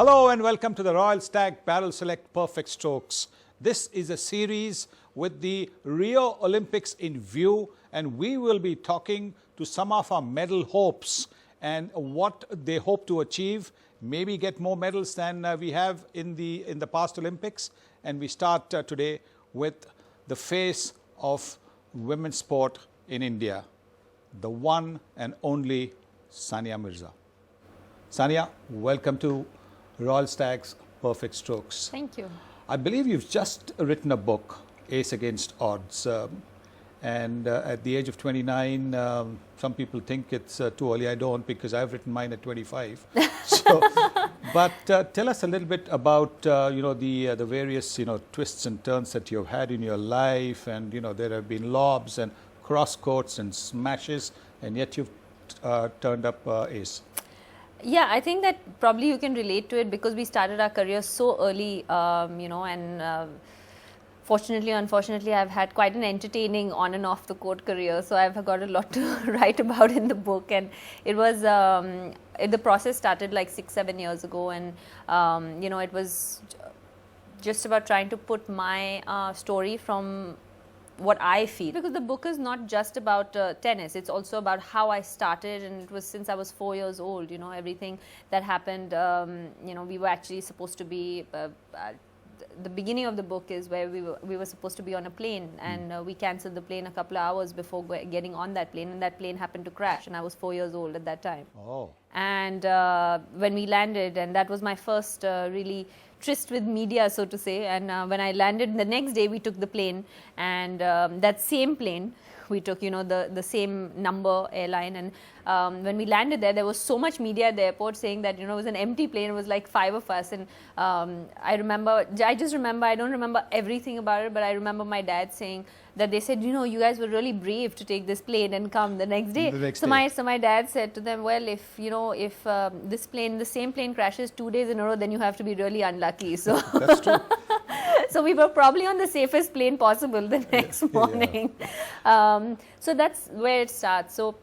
Hello and welcome to the Royal Stag Barrel Select Perfect Strokes. This is a series with the Rio Olympics in view, and we will be talking to some of our medal hopes and what they hope to achieve, maybe get more medals than we have in the past Olympics. And we start today with the face of women's sport in India, the one and only Sania Mirza. Sania, welcome to Royal Stag's Perfect Strokes. Thank you. I believe you've just written a book, Ace Against Odds. And at the age of 29, some people think it's too early. I don't, because I've written mine at 25. But tell us a little bit about the various twists and turns that you've had in your life, and there have been lobs and cross courts and smashes, and yet you've turned up ace. Yeah, I think that probably you can relate to it because we started our career so early, fortunately, unfortunately, I've had quite an entertaining on and off the court career. So I've got a lot to write about in the book. And it was, the process started like 6-7 years ago. And, it was just about trying to put my story from what I feel, because the book is not just about tennis, it's also about how I started, and it was since I was 4 years old, everything that happened. We were actually supposed to be the beginning of the book is where we were supposed to be on a plane, and we cancelled the plane a couple of hours before getting on that plane, and that plane happened to crash, and I was 4 years old at that time. Oh. And when we landed, and that was my first really tryst with media, so to say, and when I landed the next day, we took the plane, and that same plane we took, the same number airline, and when we landed there was so much media at the airport saying that it was an empty plane. It was like 5 of us, and I just remember, I don't remember everything about it, but I remember my dad saying that they said, you guys were really brave to take this plane and come the next day. So my dad said to them, well, if the same plane crashes 2 days in a row, then you have to be really unlucky. So That's true. So we were probably on the safest plane possible the next morning. So that's where it starts. So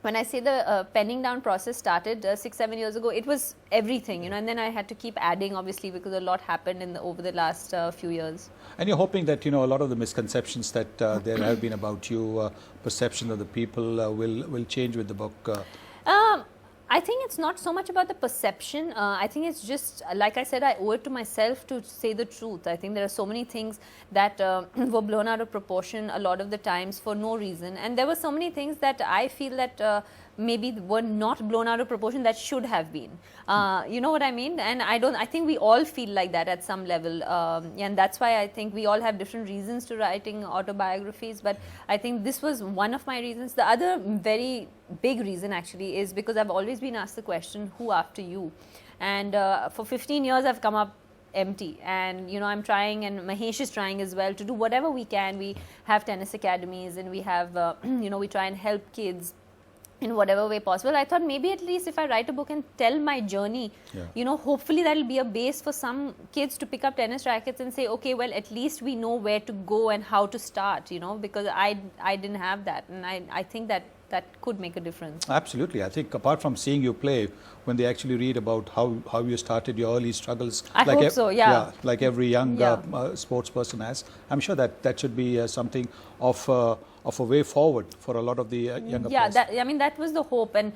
when I say the penning down process started 6-7 years ago, it was everything, and then I had to keep adding, obviously, because a lot happened over the last few years. And you're hoping that a lot of the misconceptions that there have been about you, perception of the people, will change with the book. I think it's not so much about the perception. I think it's just, like I said, I owe it to myself to say the truth. I think there are so many things that were blown out of proportion a lot of the times for no reason. And there were so many things that I feel that maybe were not blown out of proportion that should have been. You know what I mean? And I think we all feel like that at some level. And that's why I think we all have different reasons to writing autobiographies. But I think this was one of my reasons. The other very big reason actually is because I've always been asked the question, who after you? And for 15 years I've come up empty, and I'm trying, and Mahesh is trying as well, to do whatever we can. We have tennis academies, and we have we try and help kids in whatever way possible. I thought maybe at least if I write a book and tell my journey, hopefully that'll be a base for some kids to pick up tennis rackets and say, okay, well, at least we know where to go and how to start, because I didn't have that, and I think that could make a difference. Absolutely. I think apart from seeing you play, when they actually read about how you started your early struggles, I hope so, yeah. Like every young sports person has, I'm sure that should be something of a way forward for a lot of the younger players. That was the hope, and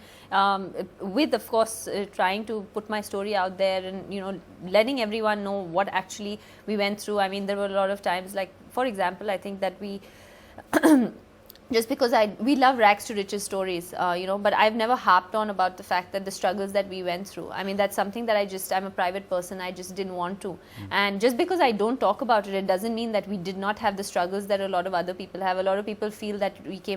with, of course, trying to put my story out there, and letting everyone know what actually we went through. I mean, there were a lot of times, like, for example, I think that we just because we love rags to riches stories, but I've never harped on about the fact that the struggles that we went through. I mean, that's something that I'm a private person, I just didn't want to. And just because I don't talk about it, it doesn't mean that we did not have the struggles that a lot of other people have. A lot of people feel that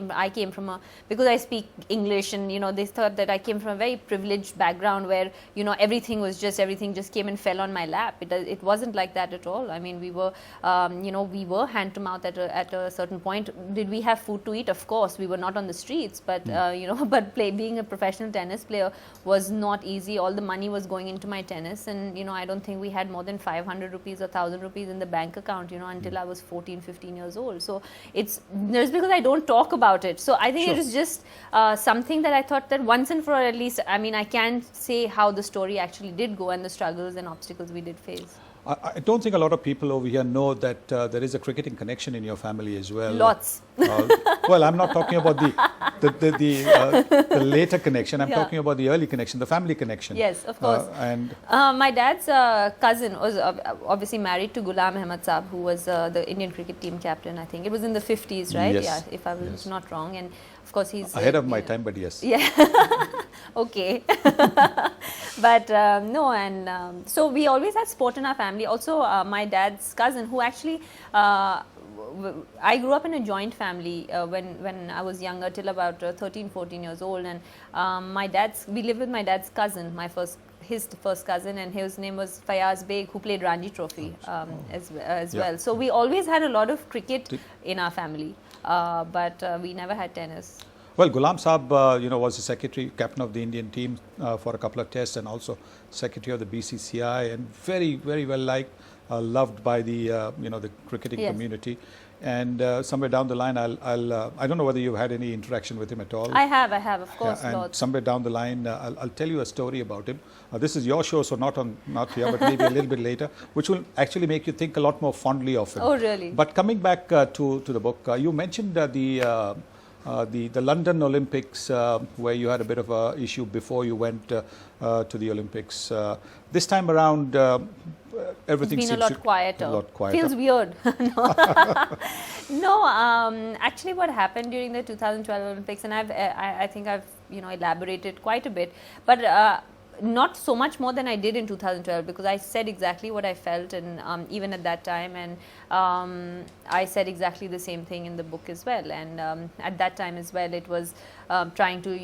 I came from because I speak English, and, they thought that I came from a very privileged background where, everything just came and fell on my lap. It wasn't like that at all. I mean, we were hand to mouth at a certain point. Did we have food to eat? street, of course. We were not on the streets, but you know, but being a professional tennis player was not easy. All the money was going into my tennis, and you know, I don't think we had more than 500 rupees or 1,000 rupees in the bank account, you know, until I was 14, 15 years old. So it's just because I don't talk about it. So I think it is just something that I thought that once and for all, at least, I mean, I can say how the story actually did go and the struggles and obstacles we did face. I don't think a lot of people over here know that there is a cricketing connection in your family as well. Lots. Well, I'm not talking about the later connection. I'm talking about the early connection, the family connection. Yes, of course. And my dad's cousin was obviously married to Ghulam Ahmed Saab, who was the Indian cricket team captain. I think it was in the 50s, right? Yes. Yeah, if I was not wrong. And of course, he's ahead of my time, but yes. Yeah. Okay. But no, and so we always had sport in our family. Also, my dad's cousin, who actually, I grew up in a joint family when I was younger, till about 13, 14 years old. And we lived with my dad's cousin, his first cousin, and his name was Fayaz Beg, who played Ranji Trophy as well. So we always had a lot of cricket in our family, but we never had tennis. Well, Ghulam Saab, you know, was the secretary, captain of the Indian team for a couple of tests, and also secretary of the BCCI, and very, very well liked, loved by the you know, the cricketing community. And somewhere down the line, I don't know whether you've had any interaction with him at all. I have, of course. And lots. somewhere down the line, I'll tell you a story about him. This is your show, so not here, but maybe a little bit later, which will actually make you think a lot more fondly of him. Oh, really? But coming back to the book, you mentioned the London Olympics, where you had a bit of an issue before you went to the Olympics. This time around, everything it's been seems a lot quieter. A lot quieter. Feels weird. No, actually, what happened during the 2012 Olympics, and I think I've elaborated quite a bit, but. Not so much more than I did in 2012, because I said exactly what I felt, and even at that time, and I said exactly the same thing in the book as well. And at that time as well, it was trying to,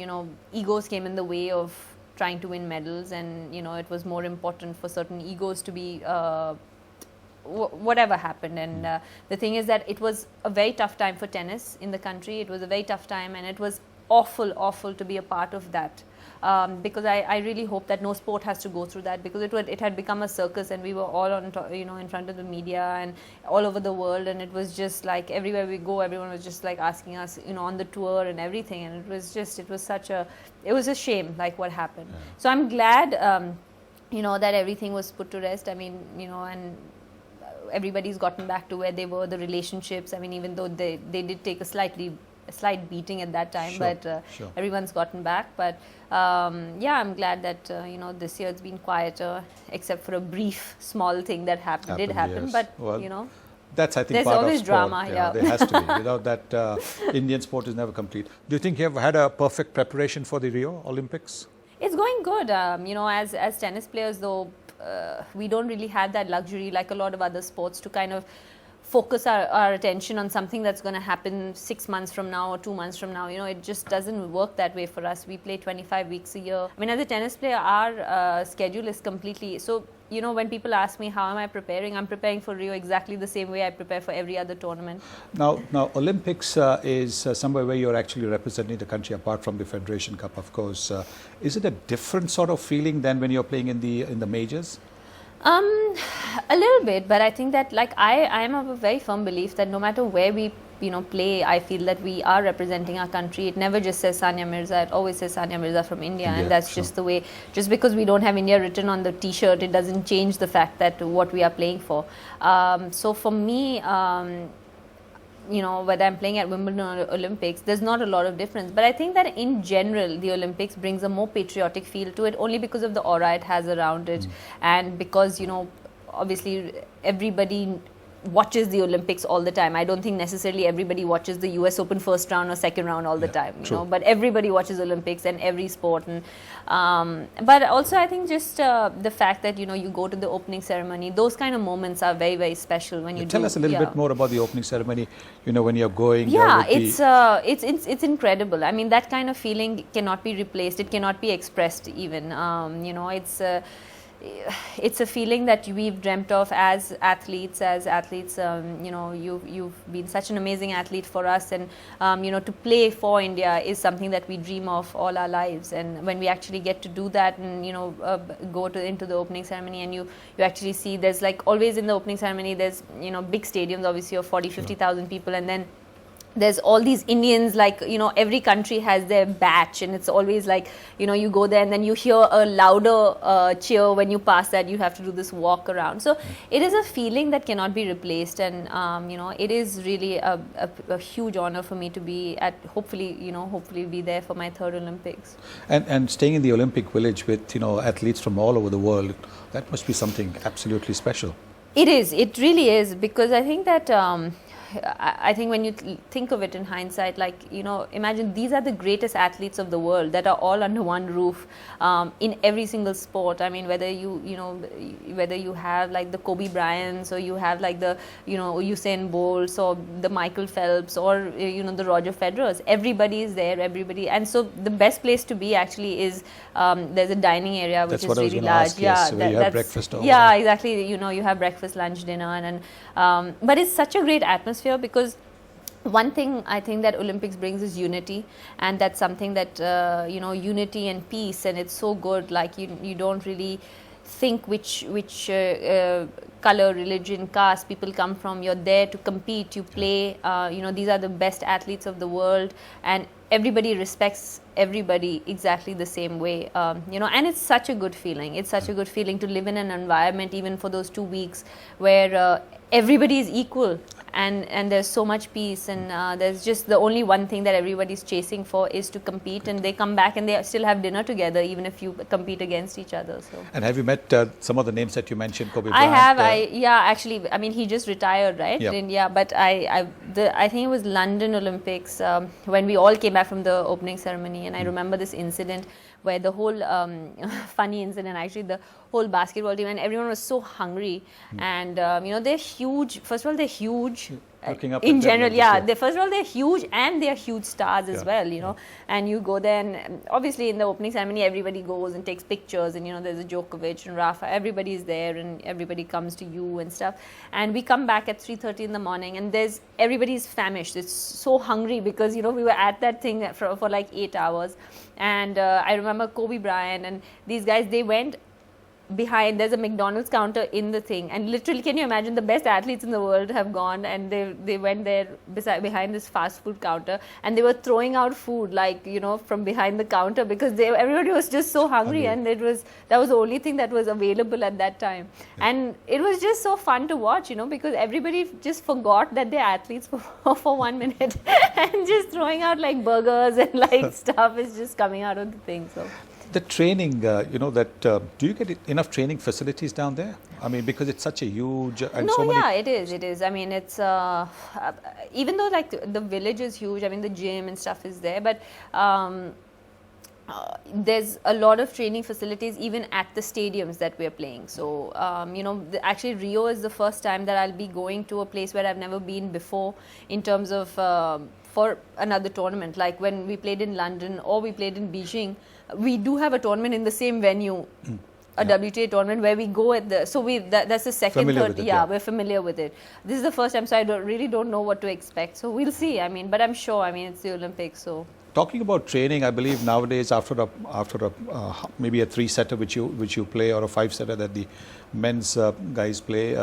egos came in the way of trying to win medals, and it was more important for certain egos to be whatever happened. And the thing is that it was a very tough time for tennis in the country. It was a very tough time, and it was awful to be a part of that. Because I really hope that no sport has to go through that, because it had become a circus, and we were all on in front of the media and all over the world, and it was just like everywhere we go, everyone was just like asking us on the tour and everything, and it was a shame, like what happened. Yeah. So I'm glad that everything was put to rest. I mean, and everybody's gotten back to where they were, the relationships. I mean, even though they did take a slight beating at that time, but everyone's gotten back. But yeah, I'm glad that this year it's been quieter, except for a brief small thing that did happen. Yes. But well, that's, I think, there's part always of sport. Drama. Yeah, there has to be. Without that, Indian sport is never complete. Do you think you have had a perfect preparation for the Rio Olympics? It's going good. As tennis players, though, we don't really have that luxury like a lot of other sports to kind of focus our attention on something that's going to happen 6 months from now or 2 months from now. It just doesn't work that way for us. We play 25 weeks a year. I mean, as a tennis player, our schedule is completely... So, when people ask me how am I preparing, I'm preparing for Rio exactly the same way I prepare for every other tournament. Now Olympics is somewhere where you're actually representing the country, apart from the Federation Cup, of course. Is it a different sort of feeling than when you're playing in the majors? A little bit, but I think that I am of a very firm belief that no matter where we play, I feel that we are representing our country. It never just says Sania Mirza, it always says Sania Mirza from India, and that's just the way. Just because we don't have India written on the t-shirt, it doesn't change the fact that what we are playing for. So for me, whether I'm playing at Wimbledon or Olympics, there's not a lot of difference. But I think that in general, the Olympics brings a more patriotic feel to it, only because of the aura it has around it, and because, obviously everybody watches the Olympics all the time. I don't think necessarily everybody watches the US Open first round or second round all the time, but everybody watches Olympics and every sport. And but also I think just the fact that you go to the opening ceremony, those kind of moments are very, very special when you tell us a little bit more about the opening ceremony, when you're going. It's incredible. I mean, that kind of feeling cannot be replaced, it cannot be expressed even. it's a feeling that we've dreamt of as athletes. You know, you've been such an amazing athlete for us, and you know, to play for India is something that we dream of all our lives. And when we actually get to do that, and you know, go into the opening ceremony, and you actually see, there's like always in the opening ceremony, there's, you know, big stadiums obviously of 40-50,000 people, and then there's all these Indians, like, you know, every country has their batch, and it's always like, you know, you go there and then you hear a louder cheer when you pass that. You have to do this walk around. So it is a feeling that cannot be replaced, and you know, it is really a huge honor for me to be at, hopefully be there for my 3rd Olympics. And staying in the Olympic Village with, you know, athletes from all over the world, that must be something absolutely special. It is. It really is, because I think that I think when you think of it in hindsight, like, you know, imagine these are the greatest athletes of the world that are all under one roof in every single sport. I mean, whether you have like the Kobe Bryants, or you have like the, you know, Usain Bolts, or the Michael Phelps, or you know, the Roger Federers. Everybody is there, and so the best place to be actually is there's a dining area which is really large. Yes, where you have breakfast over yeah, there. exactly. You know, you have breakfast, lunch, dinner, and but it's such a great atmosphere, because one thing I think that Olympics brings is unity, and that's something that you know, unity and peace, and it's so good. Like, you don't really think which color, religion, caste people come from. You're there to compete, you play. You know, these are the best athletes of the world, and everybody respects everybody exactly the same way. You know, and it's such a good feeling. It's such a good feeling to live in an environment, even for those 2 weeks, where everybody is equal, and there's so much peace, and there's just the only one thing that everybody's chasing for is to compete, and they come back and they still have dinner together, even if you compete against each other. So. And have you met some of the names that you mentioned, Kobe Bryant? I have. Yeah, actually, I mean, he just retired, right? Yep. Yeah, but I think it was London Olympics when we all came back from the opening ceremony, and I remember this incident where the whole funny incident, actually, the whole basketball team and everyone was so hungry, and you know, they're huge. First of all, they're huge. Looking up in at general, them, yeah. First of all, they're huge, and they're huge stars as well, you know. And you go there, and obviously in the opening ceremony, everybody goes and takes pictures, and you know, there's a Djokovic and Rafa. Everybody's there, and everybody comes to you and stuff. And we come back at 3:30 in the morning, and everybody's famished. It's so hungry, because you know, we were at that thing for like 8 hours. And I remember Kobe Bryant and these guys, they went behind, there's a McDonald's counter in the thing, and literally, can you imagine, the best athletes in the world have gone, and they went there behind this fast food counter, and they were throwing out food, like, you know, from behind the counter, because everybody was just so hungry, and that was the only thing that was available at that time. And it was just so fun to watch, you know, because everybody just forgot that they're athletes for 1 minute and just throwing out like burgers and like stuff is just coming out of the thing. So the training, you know, that do you get enough training facilities down there? I mean, because it's such a huge and no, so many. Yeah, it is. I mean, it's even though like the village is huge. I mean, the gym and stuff is there, but there's a lot of training facilities even at the stadiums that we're playing. So you know, actually Rio is the first time that I'll be going to a place where I've never been before in terms of for another tournament. Like when we played in London or we played in Beijing, we do have a tournament in the same venue, a WTA tournament where we go at the, so that's the second, familiar third, with it, yeah, we're familiar with it. This is the first time, so I really don't know what to expect. So we'll see. I mean, but I'm sure. I mean, it's the Olympics, so. Talking about training, I believe nowadays after a maybe a 3-setter which you play, or a 5-setter that the men's guys play,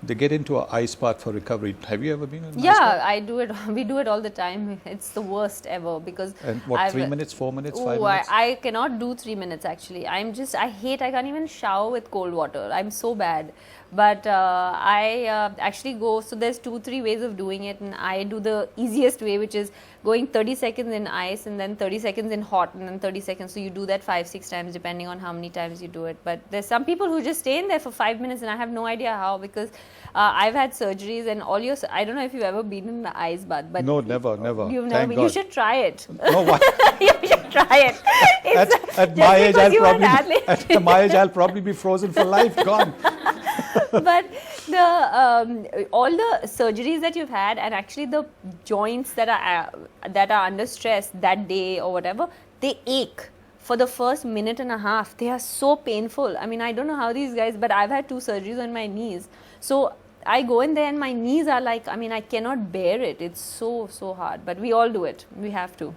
they get into an ice bath for recovery. Have you ever been in an ice bath? Yeah, I do it. We do it all the time. It's the worst ever because. And what, 3 minutes, 4 minutes, 5 minutes? I cannot do 3 minutes actually. I can't even shower with cold water. I'm so bad. But I actually go, so there's 2-3 ways of doing it, and I do the easiest way, which is going 30 seconds in ice and then 30 seconds in hot and then 30 seconds. So you do that 5-6 times depending on how many times you do it. But there's some people who just stay in there for 5 minutes, and I have no idea how, because I've had surgeries and I don't know if you've ever been in the ice bath. But no, never. You've never Thank been. God. You should try it. No, why? You should try it. At my age, I'll probably be frozen for life, gone. But all the surgeries that you've had, and actually the joints that are under stress that day or whatever, they ache for the first minute and a half, they are so painful. I mean, I don't know how these guys, but I've had 2 surgeries on my knees. So I go in there and my knees are like, I mean, I cannot bear it. It's so hard, but we all do it. We have to.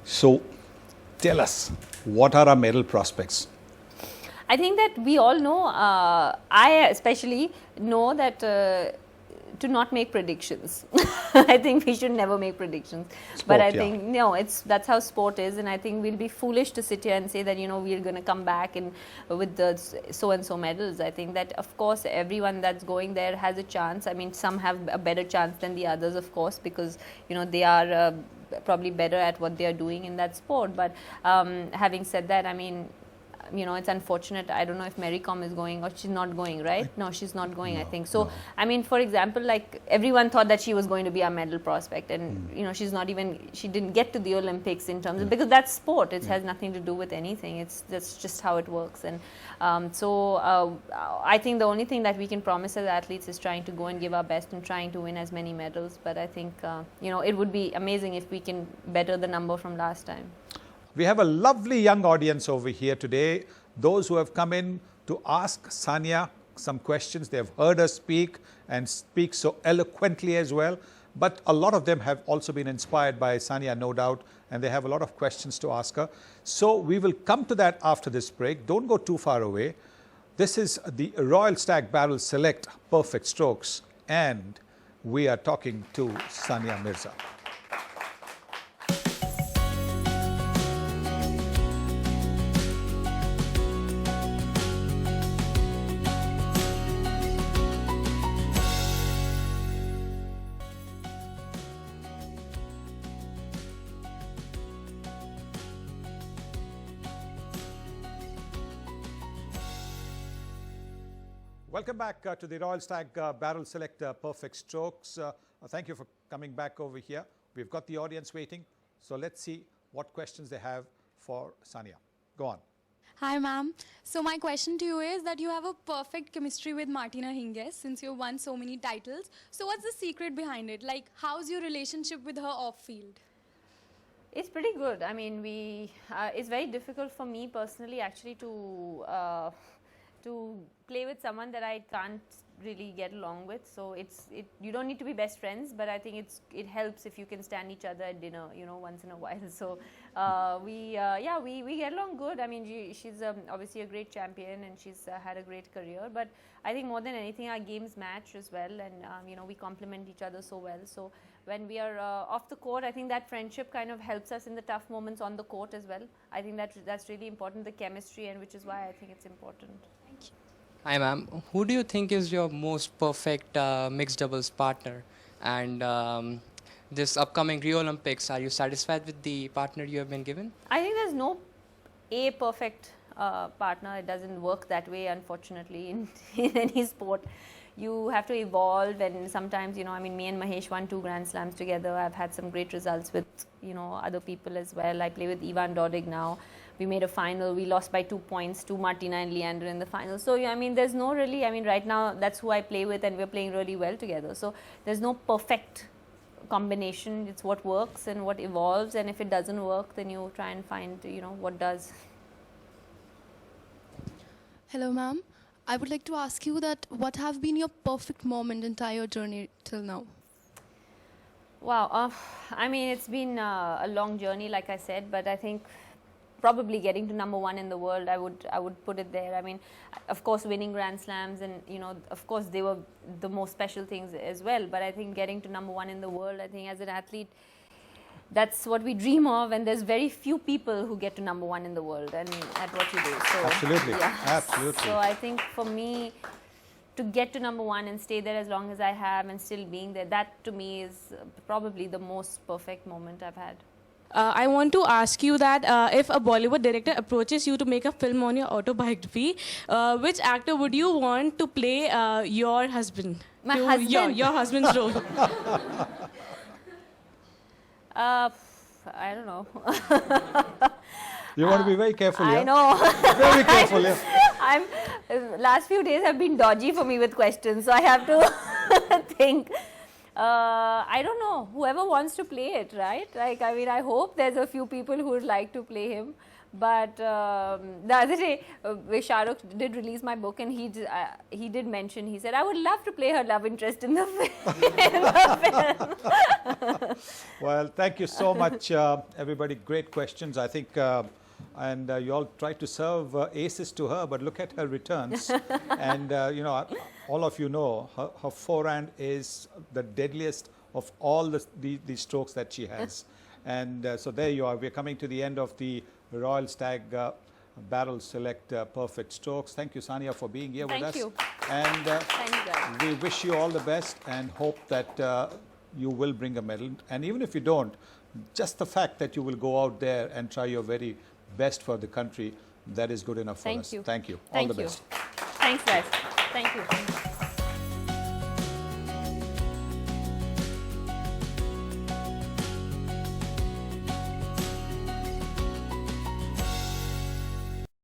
So tell us, what are our medal prospects? I think that we all know, I especially know that to not make predictions. I think we should never make predictions. But I think, no, that's how sport is, and I think we'll be foolish to sit here and say that, you know, we're going to come back and with the so-and-so medals. I think that, of course, everyone that's going there has a chance. I mean, some have a better chance than the others, of course, because, you know, they are probably better at what they are doing in that sport. But having said that, I mean, you know, it's unfortunate. I don't know if Mary Kom is going or she's not going, right? No, she's not going, I think. So, I mean, for example, like everyone thought that she was going to be a medal prospect, and, you know, she didn't get to the Olympics in terms of, because that's sport. It has nothing to do with anything. That's just how it works. And I think the only thing that we can promise as athletes is trying to go and give our best and trying to win as many medals. But I think, you know, it would be amazing if we can better the number from last time. We have a lovely young audience over here today. Those who have come in to ask Sania some questions. They have heard her speak and speak so eloquently as well. But a lot of them have also been inspired by Sania, no doubt, and they have a lot of questions to ask her. So we will come to that after this break. Don't go too far away. This is the Royal Stag Barrel Select Perfect Strokes, and we are talking to Sania Mirza. Welcome back to the Royal Stag Barrel Select Perfect Strokes. Thank you for coming back over here. We've got the audience waiting. So let's see what questions they have for Sania. Go on. Hi, ma'am. So my question to you is that you have a perfect chemistry with Martina Hingis since you've won so many titles. So what's the secret behind it? Like, how's your relationship with her off-field? It's pretty good. I mean, it's very difficult for me personally actually to play with someone that I can't really get along with. So you don't need to be best friends, but I think it helps if you can stand each other at dinner, you know, once in a while. So we get along good. I mean, she's obviously a great champion and she's had a great career. But I think more than anything, our games match as well, and you know, we complement each other so well. So when we are off the court, I think that friendship kind of helps us in the tough moments on the court as well. I think that's really important, the chemistry, and which is why I think it's important. Thank you. Hi, ma'am. Who do you think is your most perfect mixed doubles partner? And this upcoming Rio Olympics, are you satisfied with the partner you have been given? I think there's no perfect partner. It doesn't work that way, unfortunately, in any sport. You have to evolve, and sometimes, you know, I mean, me and Mahesh won 2 Grand Slams together. I've had some great results with, you know, other people as well. I play with Ivan Dodig now. We made a final. We lost by 2 points to Martina and Leander in the final. So, yeah, I mean, there's no really, I mean, right now, that's who I play with, and we're playing really well together. So, there's no perfect combination. It's what works and what evolves, and if it doesn't work, then you try and find, you know, what does. Hello, ma'am. I would like to ask you that what have been your perfect moment entire journey till now? Wow, I mean, it's been a long journey, like I said, but I think probably getting to #1 in the world, I would put it there. I mean, of course, winning Grand Slams, and, you know, of course, they were the most special things as well. But I think getting to #1 in the world, I think as an athlete, that's what we dream of, and there's very few people who get to #1 in the world and at what you do. So, Absolutely, yeah. absolutely. So I think for me, to get to #1 and stay there as long as I have and still being there, that to me is probably the most perfect moment I've had. I want to ask you that if a Bollywood director approaches you to make a film on your autobiography, which actor would you want to play your husband? My husband? Your husband's role. I don't know. You want to be very careful here. I know. Very careful here. Last few days have been dodgy for me with questions, so I have to think. I don't know. Whoever wants to play it, right? Like, I mean, I hope there's a few people who would like to play him. But the other day, Shahrukh did release my book, and he did mention, he said, I would love to play her love interest in the film. Well, thank you so much, everybody. Great questions, I think. And you all tried to serve aces to her, but look at her returns. And, all of you know, her forehand is the deadliest of all the strokes that she has. And so there you are. We're coming to the end of the Royal Stag Barrel Select Perfect Strokes. Thank you, Sania, for being here with us. Thank you. And Thank you, guys. we wish you all the best and hope that you will bring a medal. And even if you don't, just the fact that you will go out there and try your very best for the country, that is good enough for us. Thank you. Thank you. Thank all the you. best. Thanks, guys. Thank you.